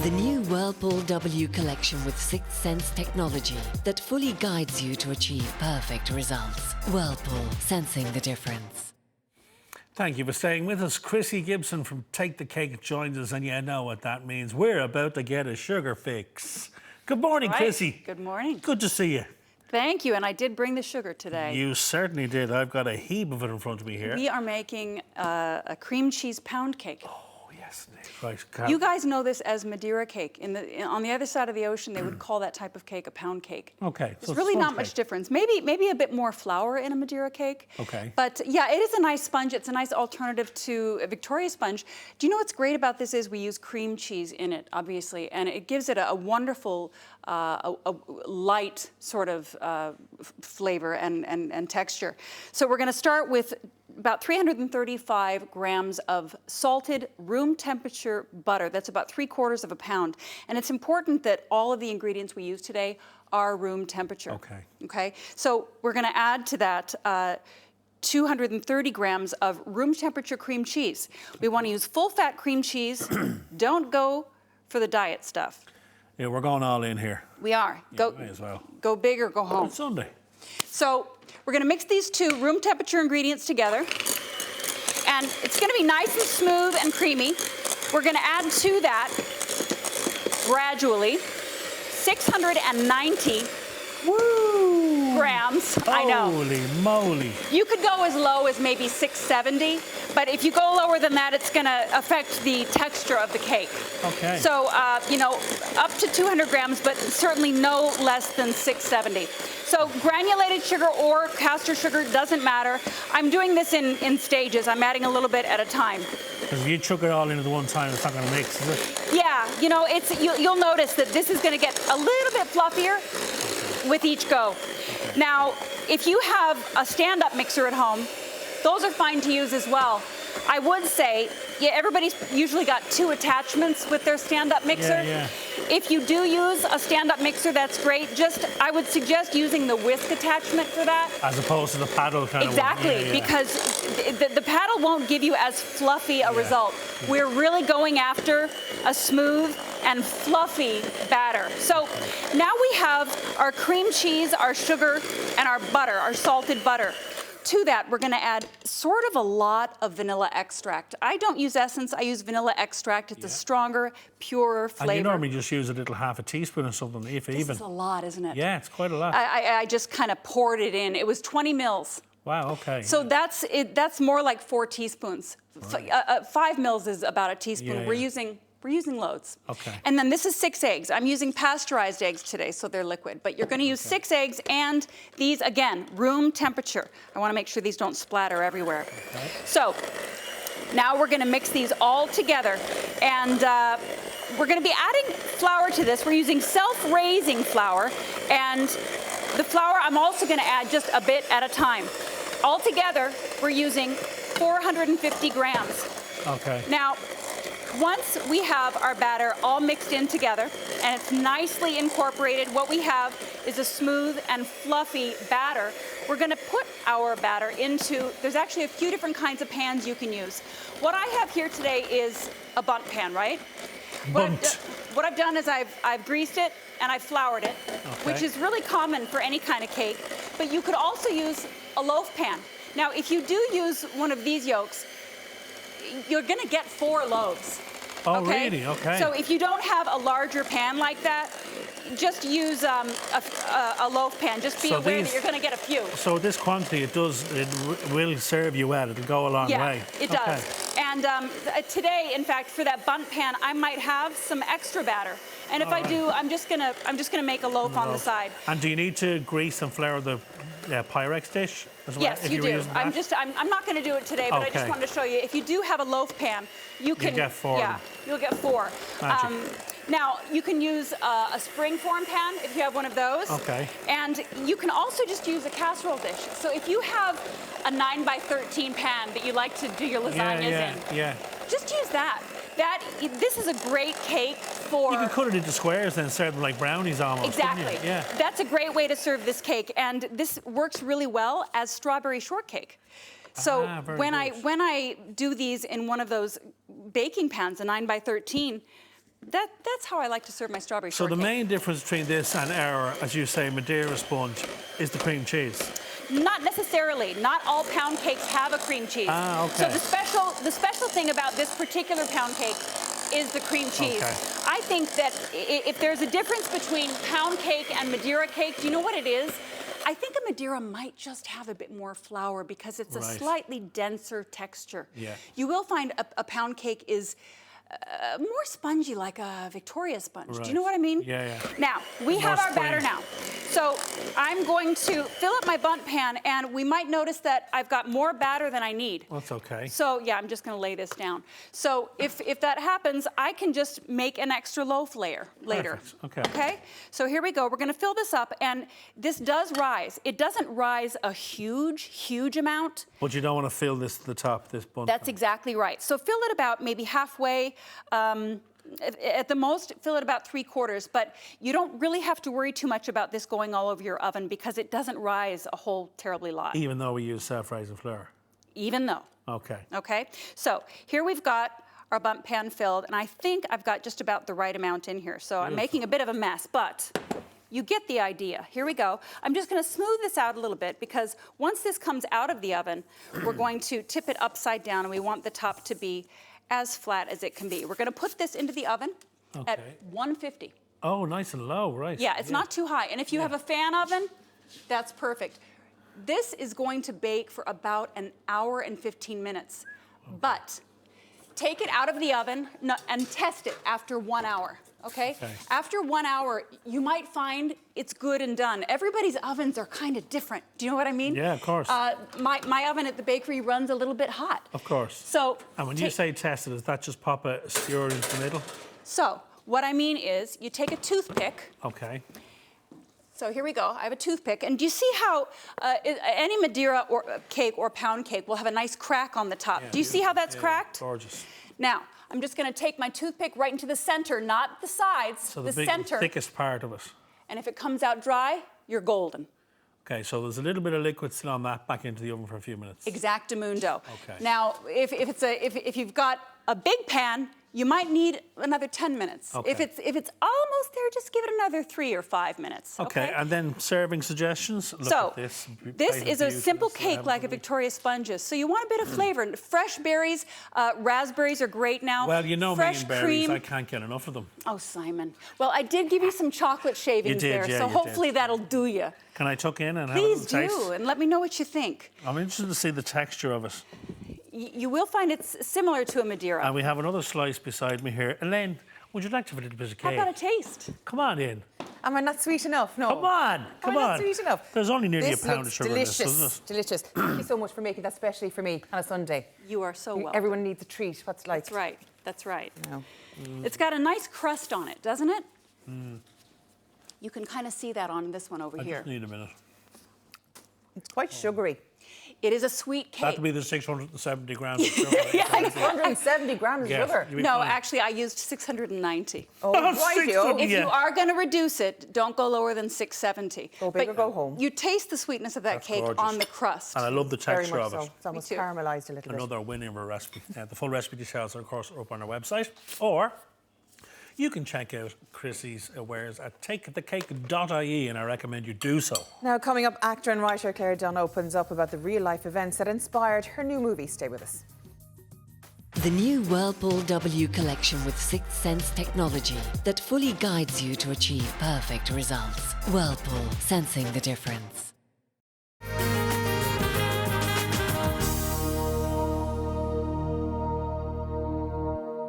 The new Whirlpool W collection with Sixth Sense technology that fully guides you to achieve perfect results. Whirlpool, sensing the difference. Thank you for staying with us. Krissy Gibson from Take the Cake joins us, and you know what that means. We're about to get a sugar fix. Good morning, Krissy. Good morning. Good to see you. Thank you, and I did bring the sugar today. You certainly did. I've got a heap of it in front of me here. We are making a cream cheese pound cake. Oh, yes, right. You guys know this as Madeira cake. On the other side of the ocean, they would call that type of cake a pound cake. Okay. There's really not much difference. Maybe a bit more flour in a Madeira cake. Okay. But yeah, it is a nice sponge. It's a nice alternative to a Victoria sponge. Do you know what's great about this is we use cream cheese in it, obviously, and it gives it a wonderful, a light sort of flavor and texture. So we're going to start with about 335 grams of salted room temperature butter. That's about 3/4 of a pound. And it's important that all of the ingredients we use today are room temperature. Okay. Okay. So we're going to add to that 230 grams of room temperature cream cheese. We want to use full fat cream cheese. Don't go for the diet stuff. Yeah, we're going all in here. We are. Yeah, may as well. Go big or go home. It's Sunday. So we're going to mix these two room temperature ingredients together. And it's going to be nice and smooth and creamy. We're going to add to that gradually 690 grams. I know. Holy moly. You could go as low as maybe 670, but if you go lower than that, it's going to affect the texture of the cake. Okay. So, you know, up to 200 grams, but certainly no less than 670. So granulated sugar or caster sugar, doesn't matter. I'm doing this in stages. I'm adding a little bit at a time. Because if you chuck it all in at one time, it's not going to mix, is it? Yeah, you know, you'll notice that this is going to get a little bit fluffier with each go. Okay. Now, if you have a stand-up mixer at home, those are fine to use as well. I would say, yeah, everybody's usually got two attachments with their stand-up mixer. Yeah. If you do use a stand-up mixer, that's great. I would suggest using the whisk attachment for that. As opposed to the paddle kind exactly, of one. Yeah. Because the paddle won't give you as fluffy a result. We're really going after a smooth and fluffy batter. So now we have our cream cheese, our sugar, and our butter, our salted butter. To that, we're going to add sort of a lot of vanilla extract. I don't use essence, I use vanilla extract. It's a stronger, purer flavor. And you normally just use a little half a teaspoon or something, if even. This is a lot, isn't it? Yeah, it's quite a lot. I just kind of poured it in. It was 20 mils. Wow, okay. So that's more like 4 teaspoons. Right. 5 mils is about a teaspoon. Yeah, We're using loads. Okay. And then this is 6 eggs. I'm using pasteurized eggs today, so they're liquid. But you're going to use 6 eggs, and these, again, room temperature. I want to make sure these don't splatter everywhere. Okay. So now we're going to mix these all together. And we're going to be adding flour to this. We're using self-raising flour. And the flour I'm also going to add just a bit at a time. Altogether, we're using 450 grams. Okay. Now, once we have our batter all mixed in together and it's nicely incorporated, what we have is a smooth and fluffy batter. We're going to put our batter into, there's actually a few different kinds of pans you can use. What I have here today is a bundt pan, right? What I've done is I've greased it and I've floured it, which is really common for any kind of cake. But you could also use a loaf pan. Now, if you do use one of these yolks, you're going to get 4 loaves. Oh, really? Okay. So if you don't have a larger pan like that, just use a loaf pan. Just be aware that you're going to get a few. So this quantity, it will serve you well. It'll go a long way. Yeah, it does. And today, in fact, for that bundt pan, I might have some extra batter. And if I do, I'm just gonna make a loaf on the side. And do you need to grease and flour the Pyrex dish as well? Yes, you do. I'm not going to do it today, but I just wanted to show you. If you do have a loaf pan, you can get 4. Yeah, you'll get 4. Now you can use a springform pan if you have one of those. Okay. And you can also just use a casserole dish. So if you have a 9x13 pan that you like to do your lasagnas in, just use that. This is a great cake for... You can cut it into squares and serve them like brownies almost. Exactly. Yeah. That's a great way to serve this cake, and this works really well as strawberry shortcake. So when I do these in one of those baking pans, a 9x13, that's how I like to serve my strawberry So the shortcake. main difference between this and our, as you say, Madeira sponge is the cream cheese. Not necessarily. Not all pound cakes have a cream cheese. Ah, okay. So the special thing about this particular pound cake is the cream cheese. Okay. I think that if there's a difference between pound cake and Madeira cake, do you know what it is? I think a Madeira might just have a bit more flour because it's a Right. slightly denser texture. Yeah. You will find a pound cake is more spongy, like a Victoria sponge. Do you know what I mean? Yeah, yeah. Now, we More have our batter spring. now. So I'm going to fill up my bundt pan, and we might notice that I've got more batter than I need. That's okay. So yeah, I'm just going to lay this down. So if that happens, I can just make an extra loaf layer later. Perfect. Okay. Okay? So here we go. We're going to fill this up, and this does rise. It doesn't rise a huge amount. But you don't want to fill this to the top, this bun. That's exactly right. So fill it about maybe halfway. At the most, fill it about 3/4, but you don't really have to worry too much about this going all over your oven because it doesn't rise a whole terribly lot, Even though we use self-rising flour. even though. Okay. Okay, so here we've got our bundt pan filled, and I think I've got just about the right amount in here. So I'm making a bit of a mess, but you get the idea. Here we go. I'm just going to smooth this out a little bit because once this comes out of the oven, we're going to tip it upside down, and we want the top to be as flat as it can be. We're going to put this into the oven at Okay. 150. Oh, nice and low, right. Yeah, it's not too high. And if you have a fan oven, that's perfect. This is going to bake for about 1 hour and 15 minutes. But take it out of the oven and test it after 1 hour. Okay? After 1 hour, you might find it's good and done. Everybody's ovens are kind of different. Do you know what I mean? Yeah, of course. My oven at the bakery runs a little bit hot. Of course. So, And when you say tested, does that just pop a skewer into the middle? so what I mean is you take a toothpick. Okay. So here we go. I have a toothpick. And do you see how any Madeira or cake or pound cake will have a nice crack on the top? Yeah, do you see how that's cracked? Gorgeous. Now, I'm just going to take my toothpick right into the center, not the sides, So the the center. thickest part of it. And if it comes out dry, you're golden. Okay, so there's a little bit of liquid still on that, back into the oven for a few minutes. Exactamundo. Okay. Now, if you've got a big pan, you might need another 10 minutes. Okay. If it's almost there, just give it another 3 or 5 minutes. Okay, and then serving suggestions. Look So at this. this Plate is of a beauty, simple this cake like a Victoria sponges. So you want a bit of flavor. Fresh berries, raspberries are great now. Well, you know Fresh me and berries, cream. I can't get enough of them. Oh, Simon. Well, I did give you some chocolate shavings did, there, yeah, so you hopefully did. that'll do you. Can I tuck in and have Please a little taste? do, and let me know what you think. I'm interested to see the texture of it. You will find it's similar to a Madeira. And we have another slice beside me here. Elaine, would you like to have a little bit of How cake? about a taste? Come on in. Am I not sweet enough? No. Come on, come Am I on. not sweet enough? There's only nearly This a pound of looks sugar delicious. in this, doesn't it? Delicious. Thank you so much for making that specially for me on a Sunday. You are so welcome. Everyone needs a treat. What's it like? That's right. That's right. No. It's got a nice crust on it, doesn't it? You can kind of see that on this one over I here. just need a minute. It's quite sugary. It is a sweet cake. That'll be the 670 grams of sugar. Yeah, 170 grams of Yes, sugar. you'll be No, fine. actually, I used 690. Oh, Oh, righty-o. 670. If Yeah. you are going to reduce it, don't go lower than 670. Go big But or go home. You taste the sweetness of that That's cake gorgeous. on the crust. And I love the Very texture much of so. it. It's almost too. caramelised a little bit. Another winning of a recipe. The full recipe details are, of course, up on our website. Or you can check out Krissy's wares at takethecake.ie, and I recommend you do so. Now, coming up, actor and writer Claire Dunn opens up about the real-life events that inspired her new movie. Stay with us. The new Whirlpool W collection with Sixth Sense technology that fully guides you to achieve perfect results. Whirlpool, sensing the difference.